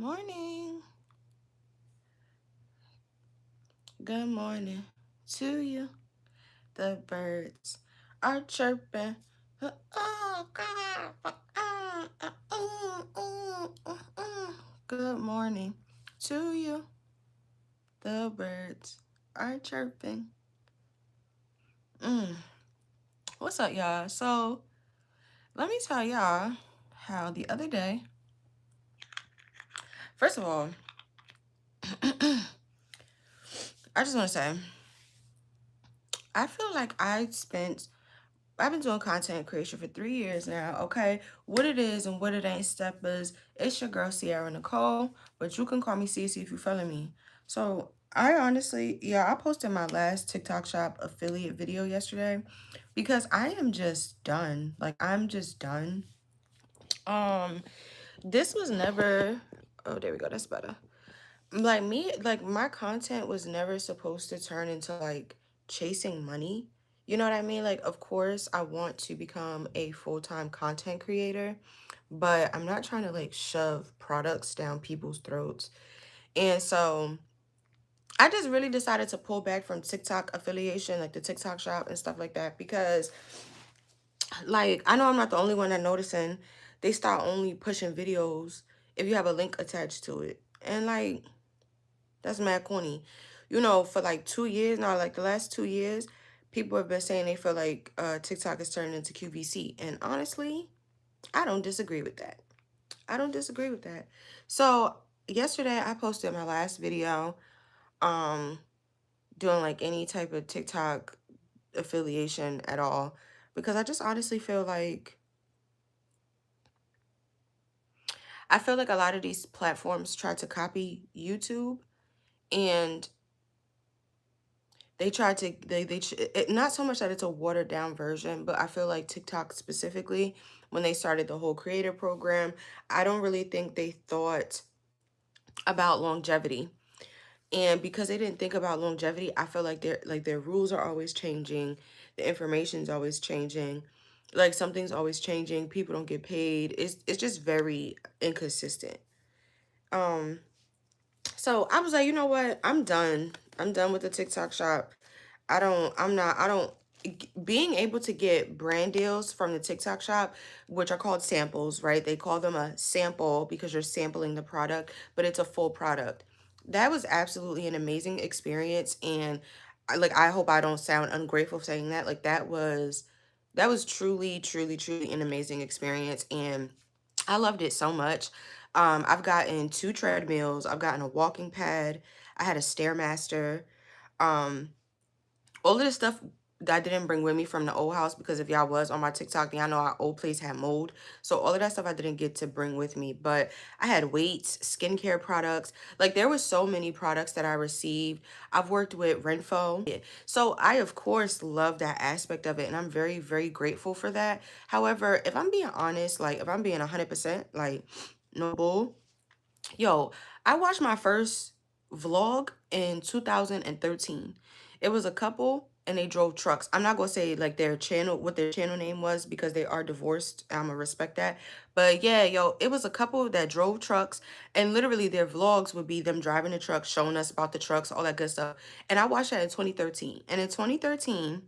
morning. Good morning to you. The birds are chirping. Oh, God. Good morning to you. The birds are chirping. Mm. What's up, y'all? So, let me tell y'all how the other day, first of all, I just want to say, I feel like I've been doing content creation for 3 years now, okay? What it is and what it ain't, steppers. It's your girl, Sierra Nicole, but you can call me Cece if you feeling me. So, I honestly, yeah, I posted my last TikTok shop affiliate video yesterday because I am just done. Like, I'm just done. Um, this was never, oh, there we go, that's better. Like me, like my content was never supposed to turn into like chasing money. You know what I mean? Like, of course, I want to become a full-time content creator, but I'm not trying to like shove products down people's throats. And so I just really decided to pull back from TikTok affiliation, like the TikTok shop and stuff like that, because like I know I'm not the only one that noticing they start only pushing videos if you have a link attached to it. And like that's mad corny. You know, for like 2 years now, like the last 2 years, people have been saying they feel like TikTok is turning into QVC. And honestly, I don't disagree with that. I don't disagree with that. So yesterday I posted my last video um doing like any type of TikTok affiliation at all because I just honestly feel like a lot of these platforms try to copy YouTube and they tried to not so much that it's a watered down version, but I feel like TikTok specifically, when they started the whole creator program, I don't really think they thought about longevity. And because they didn't think about longevity, I feel like their rules are always changing, the information's always changing, like something's always changing, people don't get paid. It's just very inconsistent. Um so I was like, you know what? I'm done. I'm done with the TikTok shop. I don't, being able to get brand deals from the TikTok shop, which are called samples, right? They call them a sample because you're sampling the product, but it's a full product. That was absolutely an amazing experience. And I hope I don't sound ungrateful saying that. Like that was truly, truly, truly an amazing experience. And I loved it so much. I've gotten 2 treadmills. I've gotten a walking pad. I had a Stairmaster. Um, all of this stuff that I didn't bring with me from the old house because if y'all was on my TikTok, then y'all know our old place had mold. So all of that stuff I didn't get to bring with me. But I had weights, skincare products. Like there was so many products that I received. I've worked with Renfo. So I of course love that aspect of it and I'm very, very grateful for that. However, if I'm being honest, like if I'm being 100% like no bull, yo, I watched my first vlog in 2013. It was a couple and they drove trucks. I'm not gonna say like their channel, what their channel name was because they are divorced. I'm gonna respect that. But yeah, yo, it was a couple that drove trucks and literally their vlogs would be them driving the truck, showing us about the trucks, all that good stuff. And I watched that in 2013. And in 2013,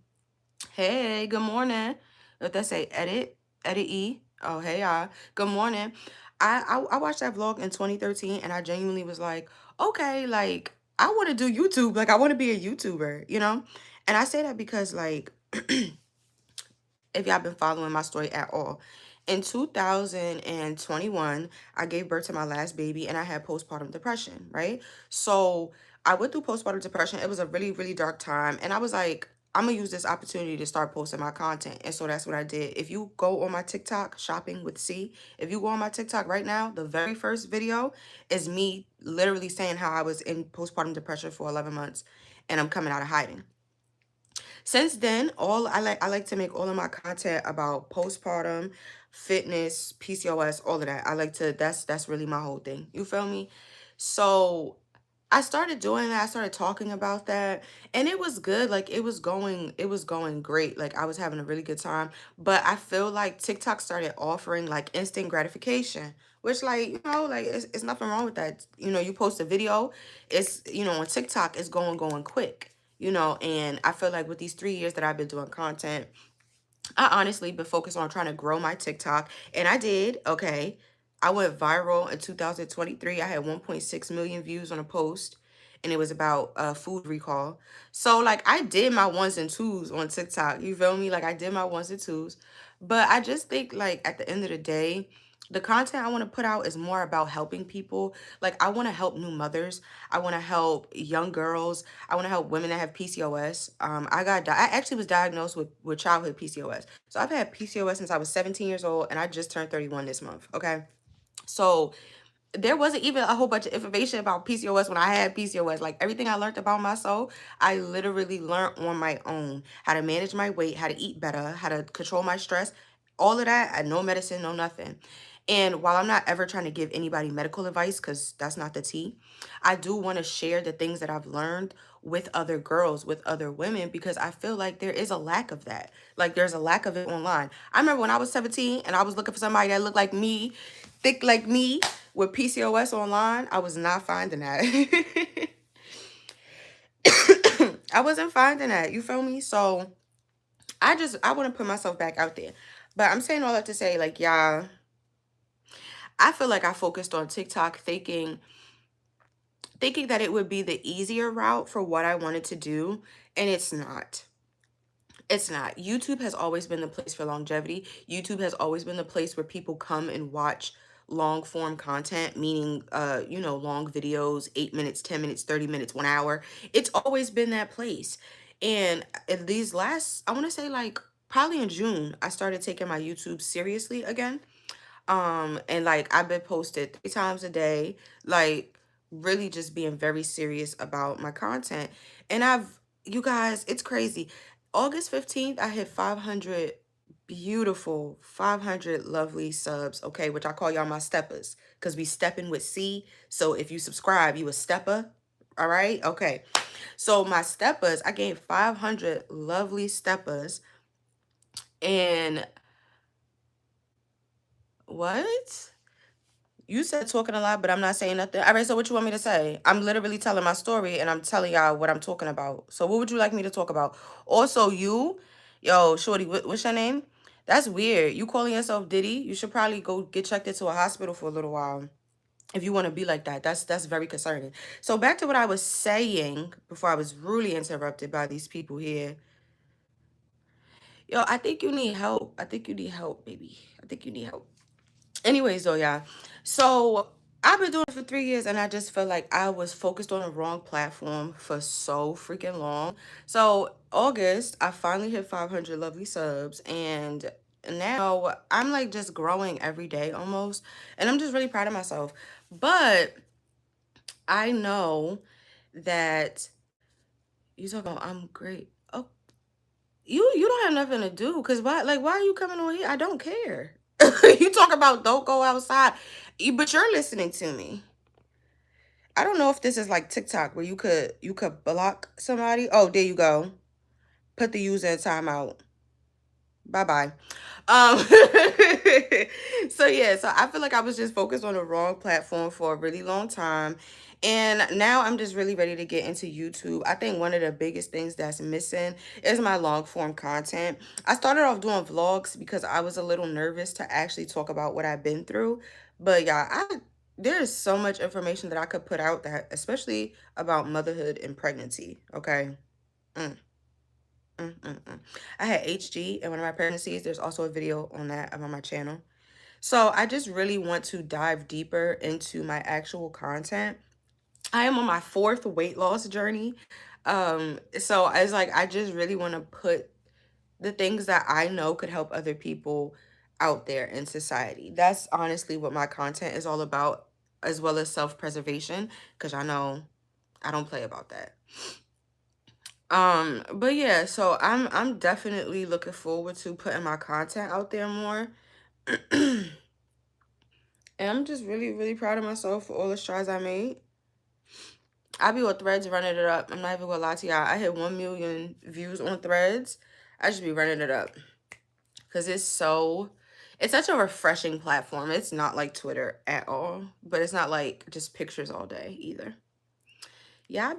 hey, good morning. Let that say edit E. Oh, hey, y'all. Good morning. I watched that vlog in 2013 and I genuinely was like, okay, like I want to do YouTube. Like I want to be a YouTuber, you know? And I say that because like if y'all been following my story at all. In 2021, I gave birth to my last baby and I had postpartum depression, right? So I went through postpartum depression. It was a really, really dark time. And I was like, I'm going to use this opportunity to start posting my content. And so that's what I did. If you go on my TikTok, Shopping with C, if you go on my TikTok right now, the very first video is me literally saying how I was in postpartum depression for 11 months and I'm coming out of hiding. Since then, all I like to make all of my content about postpartum, fitness, PCOS, all of that. I like to that's really my whole thing. You feel me? So I started doing that. I started talking about that and it was good. Like it was going great. Like I was having a really good time. But I feel like TikTok started offering like instant gratification, which, like, like, it's nothing wrong with that. You post a video, it's, on TikTok, it's going quick, and I feel like with these 3 years that I've been doing content, I honestly been focused on trying to grow my TikTok, and I did. Okay, I went viral in 2023. I had 1.6 million views on a post, and it was about food recall. So, like, I did my ones and twos on TikTok. You feel me? Like, I did my ones and twos, but I just think, like, at the end of the day, the content I want to put out is more about helping people. Like, I want to help new mothers. I want to help young girls. I want to help women that have PCOS. I actually was diagnosed with childhood PCOS. So I've had PCOS since I was 17 years old, and I just turned 31 this month. Okay. So there wasn't even a whole bunch of information about PCOS when I had PCOS. Like, everything I learned about myself, I literally learned on my own. How to manage my weight, how to eat better, how to control my stress, all of that. I no medicine, no nothing. And while I'm not ever trying to give anybody medical advice, because that's not the tea, I do want to share the things that I've learned with other girls, with other women, because I feel like there is a lack of that. Like, there's a lack of it online. I remember when I was 17 and I was looking for somebody that looked like me, thick like me, with PCOS online. I was not finding that. I wasn't finding that. You feel me? So I want to put myself back out there. But I'm saying all that to say, like, yeah, I feel like I focused on TikTok thinking that it would be the easier route for what I wanted to do, and it's not. It's not. YouTube has always been the place for longevity. YouTube has always been the place where people come and watch long form content, meaning long videos, 8 minutes, 10 minutes, 30 minutes, 1 hour. It's always been that place. And in these last, I want to say, like, probably in June, I started taking my YouTube seriously again. And, like, I've been posted 3 times a day, like, really just being very serious about my content. And you guys, it's crazy. August 15th, I hit 500 beautiful, 500 lovely subs, okay, which I call y'all my steppers, because we stepping with C. So if you subscribe, you a stepper. All right. Okay. So my steppers, I gained 500 lovely steppers. And what? You said talking a lot, but I'm not saying nothing. All right, so what you want me to say? I'm literally telling my story and I'm telling y'all what I'm talking about. So what would you like me to talk about? Also, yo, shorty, what's your name? That's weird. You calling yourself Diddy? You should probably go get checked into a hospital for a little while if you want to be like that. That's very concerning. So back to what I was saying before I was rudely interrupted by these people here. Yo, I think you need help. I think you need help, baby. I think you need help. Anyways, though, yeah. So I've been doing it for 3 years, and I just felt like I was focused on the wrong platform for so freaking long. So August, I finally hit 500 lovely subs, and now I'm like just growing every day almost, and I'm just really proud of myself. But I know that you talk about I'm great. Oh, you don't have nothing to do, because why are you coming on here? I don't care. You talk about don't go outside, but you're listening to me. I don't know if this is like TikTok where you could block somebody. Oh, there you go. Put the user in timeout. Bye bye. Um, so yeah, so I feel like I was just focused on the wrong platform for a really long time. And now I'm just really ready to get into YouTube. I think one of the biggest things that's missing is my long form content. I started off doing vlogs because I was a little nervous to actually talk about what I've been through. But yeah, there's so much information that I could put out, that especially about motherhood and pregnancy. Okay. Mm. I had HG in one of my pregnancies. There's also a video on that on my channel. So I just really want to dive deeper into my actual content. I am on my 4th weight loss journey. So it's like I just really want to put the things that I know could help other people out there in society. That's honestly what my content is all about, as well as self-preservation, because I know I don't play about that. But yeah, so I'm definitely looking forward to putting my content out there more. And I'm just really, really proud of myself for all the strides I made. I be on Threads running it up. I'm not even gonna lie to y'all. I hit 1 million views on Threads. I should be running it up. Cause It's such a refreshing platform. It's not like Twitter at all, but it's not like just pictures all day either. Y'all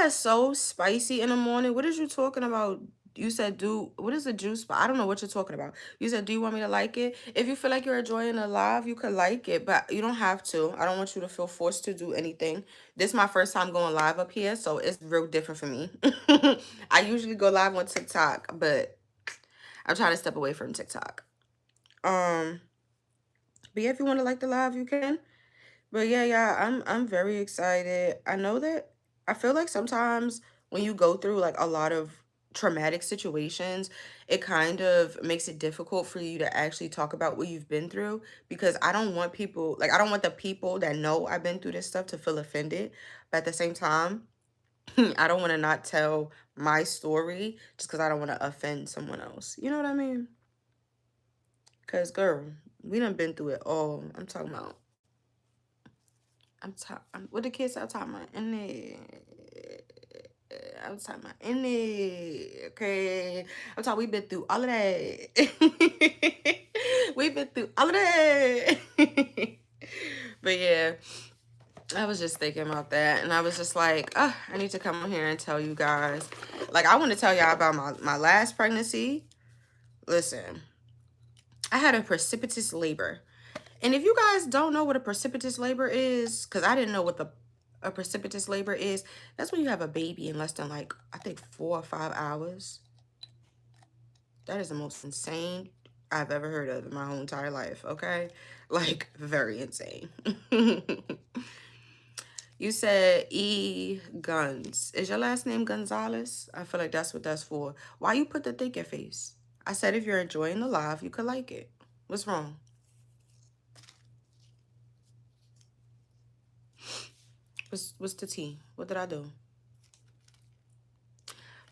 is so spicy in the morning. What is you talking about? You said what is a juice? I don't know what you're talking about. You said, do you want me to like it? If you feel like you're enjoying the live, you could like it, but you don't have to. I don't want you to feel forced to do anything. This is my first time going live up here, so it's real different for me. I usually go live on TikTok, but I'm trying to step away from TikTok. But yeah, if you want to like the live, you can. But yeah, I'm very excited. I know that I feel like sometimes when you go through like a lot of traumatic situations, it kind of makes it difficult for you to actually talk about what you've been through, because I don't want people, like I don't want the people that know I've been through this stuff to feel offended. But at the same time, I don't want to not tell my story just because I don't want to offend someone else. You know what I mean? Because girl, we done been through it all. I'm talking about what the kids are talking about in it. I'm talking about in it. Okay. I'm talking, we've been through all of that. We've been through all of that. But yeah, I was just thinking about that, and I was just like, oh, I need to come on here and tell you guys. Like, I want to tell y'all about my last pregnancy. Listen, I had a precipitous labor. And if you guys don't know what a precipitous labor is, because I didn't know what a precipitous labor is, that's when you have a baby in less than like, I think 4 or 5 hours. That is the most insane I've ever heard of in my whole entire life, okay? Like, very insane. You said E. Guns. Is your last name Gonzalez? I feel like that's what that's for. Why you put the thinking face? I said if you're enjoying the live, you could like it. What's wrong? What's the T? What did I do?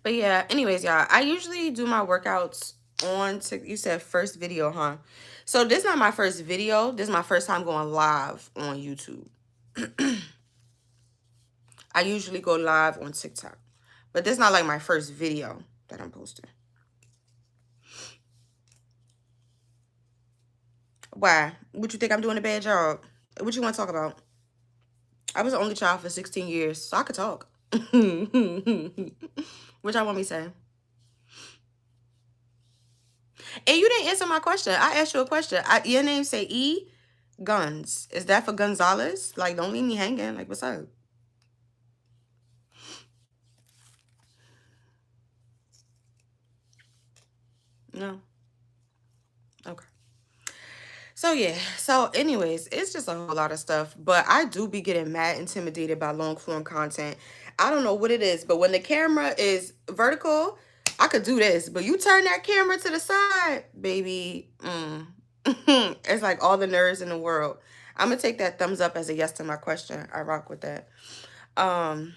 But yeah, anyways, y'all, I usually do my workouts on you said first video, huh? So this is not my first video. This is my first time going live on YouTube. I usually go live on TikTok. But this is not like my first video that I'm posting. Why? What you think, I'm doing a bad job? What you want to talk about? I was the only child for 16 years, so I could talk. What y'all want me to say? And you didn't answer my question. I asked you a question. Your name say E. Guns. Is that for Gonzalez? Like, don't leave me hanging. Like, what's up? No. Okay. So yeah. So anyways, it's just a whole lot of stuff. But I do be getting mad intimidated by long form content. I don't know what it is, but when the camera is vertical, I could do this. But you turn that camera to the side, baby. It's like all the nerves in the world. I'm gonna take that thumbs up as a yes to my question. I rock with that. Um,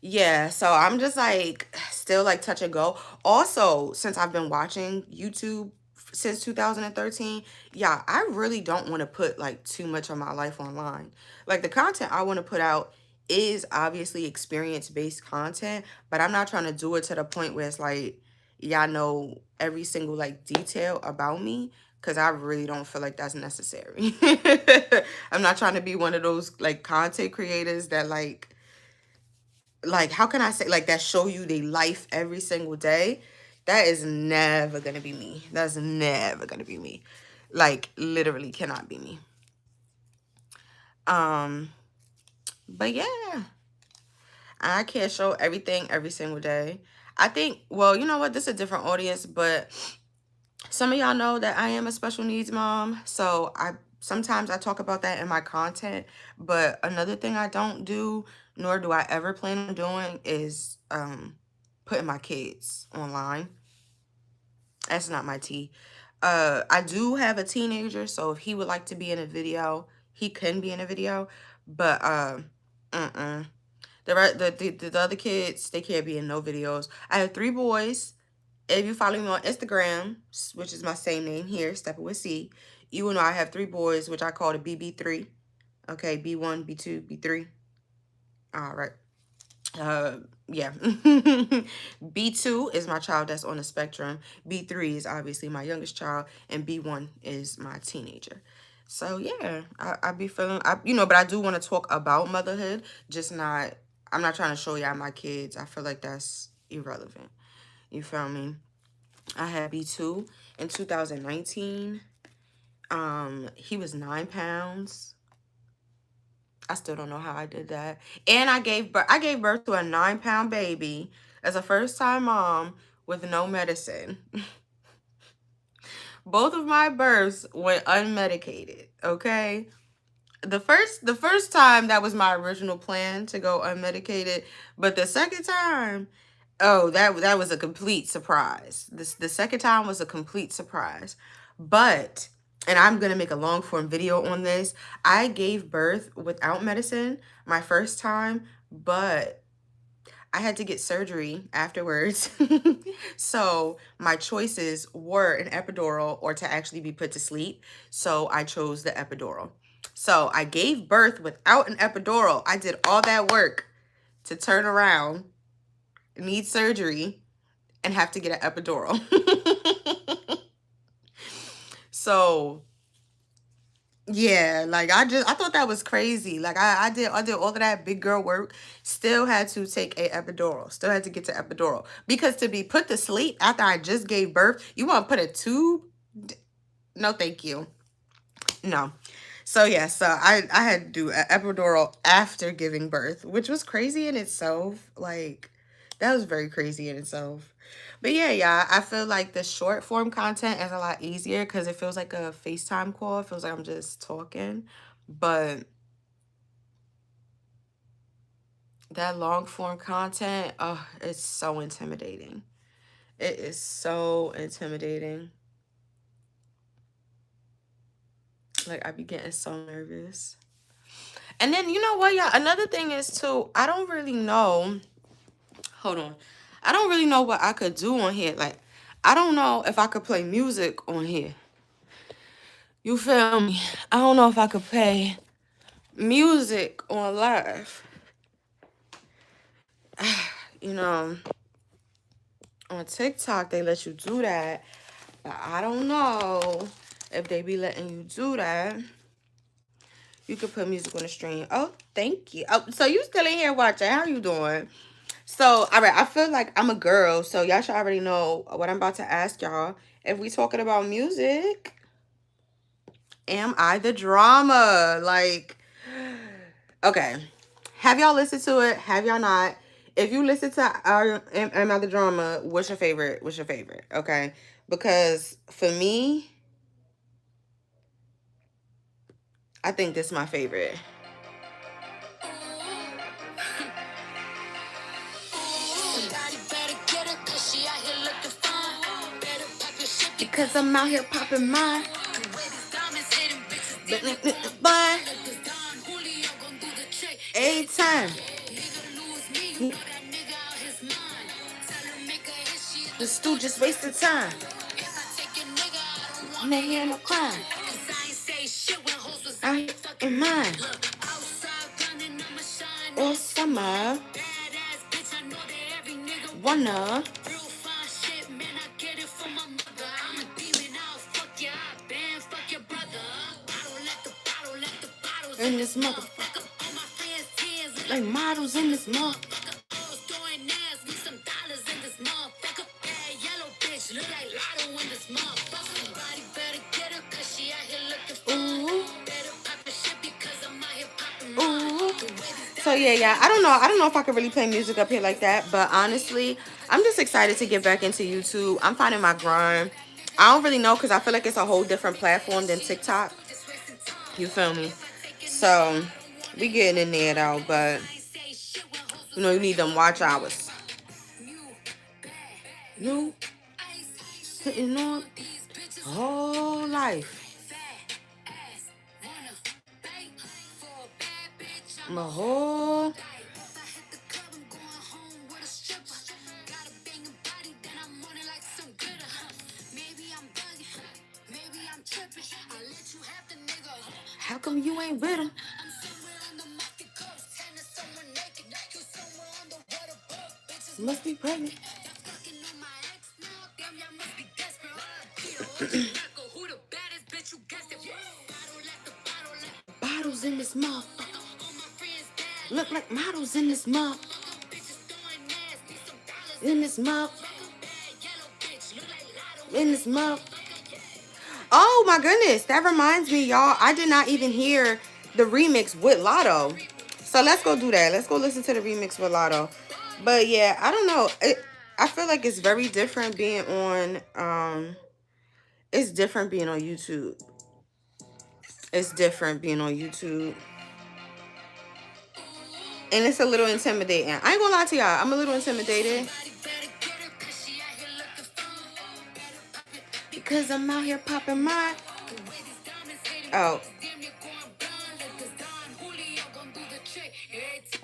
yeah, so I'm just like still like touch and go. Also, since I've been watching YouTube since 2013, yeah, I really don't want to put like too much of my life online. Like the content I want to put out is obviously experience-based content, but I'm not trying to do it to the point where it's like y'all know every single like detail about me, because I really don't feel like that's necessary. I'm not trying to be one of those like content creators that like how can I say, like that show you their life every single day. That is never gonna be me. That's never gonna be me. Like literally cannot be me. um but yeah, I can't show everything every single day. I think, well, you know what, this is a different audience, but some of y'all know that I am a special needs mom, so I sometimes I talk about that in my content. But another thing I don't do, nor do I ever plan on doing, is putting my kids online. That's not my tea. I do have a teenager, so if he would like to be in a video, he can be in a video. But the other kids, they can't be in no videos. I have 3 boys. If you follow me on Instagram, which is my same name here, Stepping with C, you will know I have 3 boys, which I call the BB3. Okay, B1, B2, B3. All right. Uh, yeah. B2 is my child that's on the spectrum. B3 is obviously my youngest child, and B1 is my teenager. So yeah, I be feeling, but I do want to talk about motherhood, just not, I'm not trying to show y'all my kids. I feel like that's irrelevant. You feel me? I had B2 in 2019. He was 9 pounds. I still don't know how I did that. And I gave birth to a 9 pound baby as a first time mom with no medicine. Both of my births went unmedicated. Okay. The first time that was my original plan to go unmedicated, but the second time, oh, that was a complete surprise. The second time was a complete surprise. But, and I'm gonna make a long form video on this. I gave birth without medicine my first time, but I had to get surgery afterwards. So my choices were an epidural or to actually be put to sleep. So I chose the epidural. So I gave birth without an epidural. I did all that work to turn around, need surgery, and have to get an epidural. So yeah, like I thought that was crazy. Like I did all of that big girl work, still had to take a epidural, still had to get to epidural because to be put to sleep after I just gave birth, you want to put a tube? No, thank you. No. So yeah, so I had to do an epidural after giving birth, which was crazy in itself. Like that was very crazy in itself. But yeah, I feel like the short form content is a lot easier because it feels like a FaceTime call. It feels like I'm just talking. But that long form content, oh, it's so intimidating. It is so intimidating. Like I be getting so nervous. And then you know what, y'all? Another thing is too, I don't really know. Hold on. I don't really know what I could do on here. Like, I don't know if I could play music on here. You feel me? I don't know if I could play music on live. You know, on TikTok, they let you do that. But I don't know if they be letting you do that. You could put music on the stream. Oh, thank you. Oh, so you still in here watching. How you doing? So, all right, I feel like I'm a girl, so y'all should already know what I'm about to ask y'all. If we talking about music, am I the drama? Like, okay. Have y'all listened to it? Have y'all not? If you listen to Am I the Drama, what's your favorite? What's your favorite? Okay. Because for me, I think this is my favorite. Because I'm out here popping mine. But every time. The stew just wasted time. No hair, no crime. I in mine. All summer. Wanna. In this motherfucker. Like models in this motherfucker. Ooh. Ooh. So yeah. I don't know if I could really play music up here like that, but honestly, I'm just excited to get back into YouTube. I'm finding my grind. I don't really know because I feel like it's a whole different platform than TikTok. You feel me? So we getting in there though, but you need them watch hours. You sitting on whole life. My whole how come you ain't with him? Must be pregnant. Bottles in this motherfucker. Look like models in this motherfucker. In this motherfucker. In this motherfucker. Oh my goodness. That reminds me, y'all. I did not even hear the remix with Lotto. So let's go do that. Let's go listen to the remix with Lotto. But yeah, I don't know. I feel like it's very different being on it's different being on YouTube. It's different being on YouTube. And it's a little intimidating. I ain't gonna lie to y'all. I'm a little intimidated. Because I'm out here popping my... Oh.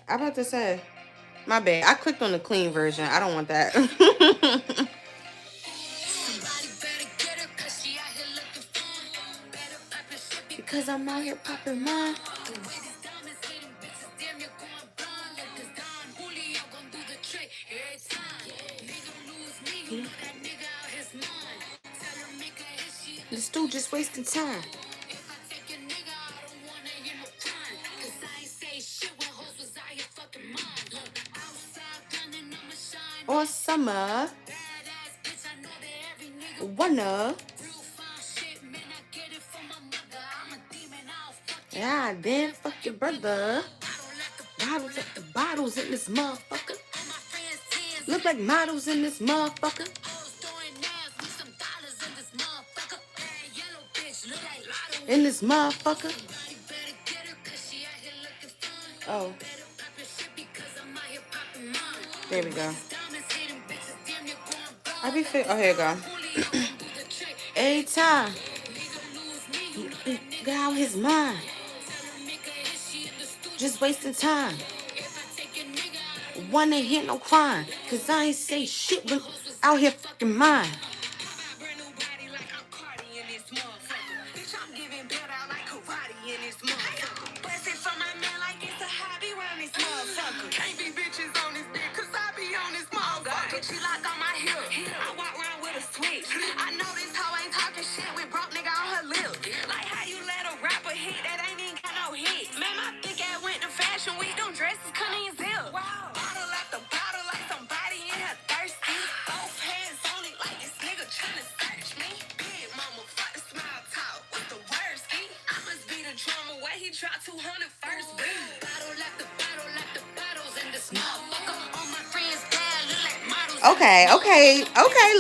I'm about to say. My bad. I clicked on the clean version. I don't want that. Because I'm out here popping my... This dude just wasting time. Or summer. Wanna. Yeah, then fuck your brother. Bottles in this motherfucker. Look like models in this motherfucker. In this motherfucker. Oh. There we go. I be fit. Oh, here you go. Every time he got out his mind. Just wasting time. Wanna hear no crime. Cause I ain't say shit when out here fucking mine. Okay.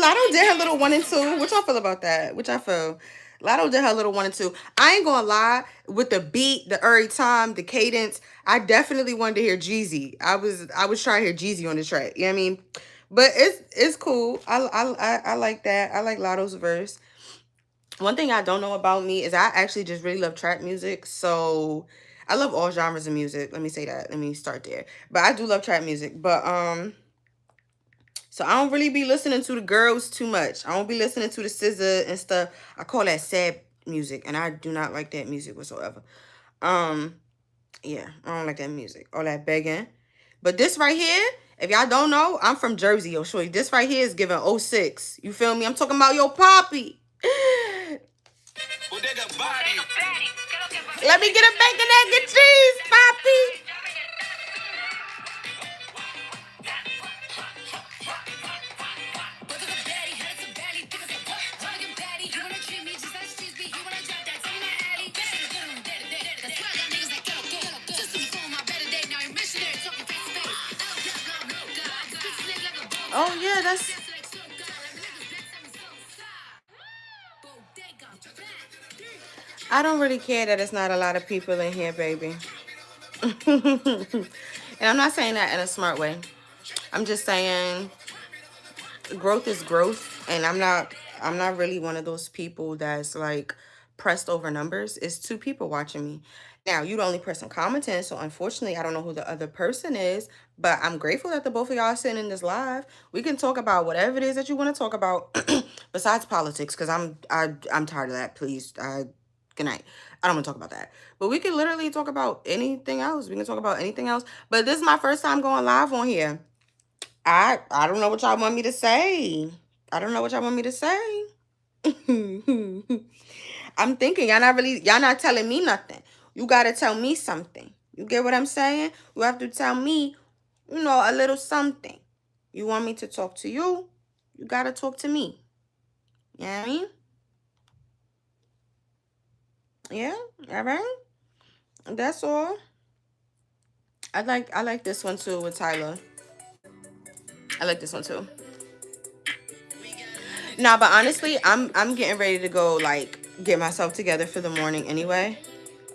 Lotto did her little 1 and 2. What y'all feel about that? What y'all feel? Lotto did her little 1 and 2. I ain't gonna lie, with the beat, the every time, the cadence, I definitely wanted to hear Jeezy. I was trying to hear Jeezy on the track. You know what I mean? But it's cool. I like that. I like Lotto's verse. One thing I don't know about me is I actually just really love trap music. So I love all genres of music. Let me say that. Let me start there. But I do love trap music. But so I don't really be listening to the girls too much. I don't be listening to the SZA and stuff. I call that sad music, and I do not like that music whatsoever. Yeah, I don't like that music. All that begging. But this right here, if y'all don't know, I'm from Jersey, yo, shorty. This right here is giving 06. You feel me? I'm talking about your poppy. Let me get a bacon, egg, and cheese, poppy. Oh, yeah, that's... I don't really care that it's not a lot of people in here, baby. And I'm not saying that in a smart way. I'm just saying growth is growth, and I'm not really one of those people that's like pressed over numbers. It's 2 people watching me. Now, you're the only person commenting, so unfortunately, I don't know who the other person is, but I'm grateful that the both of y'all are sitting in this live. We can talk about whatever it is that you want to talk about besides politics, because I'm tired of that. Please, good night. I don't want to talk about that. But we can literally talk about anything else. We can talk about anything else. But this is my first time going live on here. I don't know what y'all want me to say. I don't know what y'all want me to say. I'm thinking y'all not telling me nothing. You gotta tell me something. You get what I'm saying? You have to tell me, a little something. You want me to talk to you? You gotta talk to me. You know what I mean? Yeah, all right. That's all. I like this one too with Tyler. I like this one too. Nah, but honestly, I'm getting ready to go like get myself together for the morning anyway.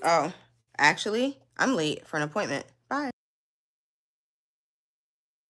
Oh, actually, I'm late for an appointment.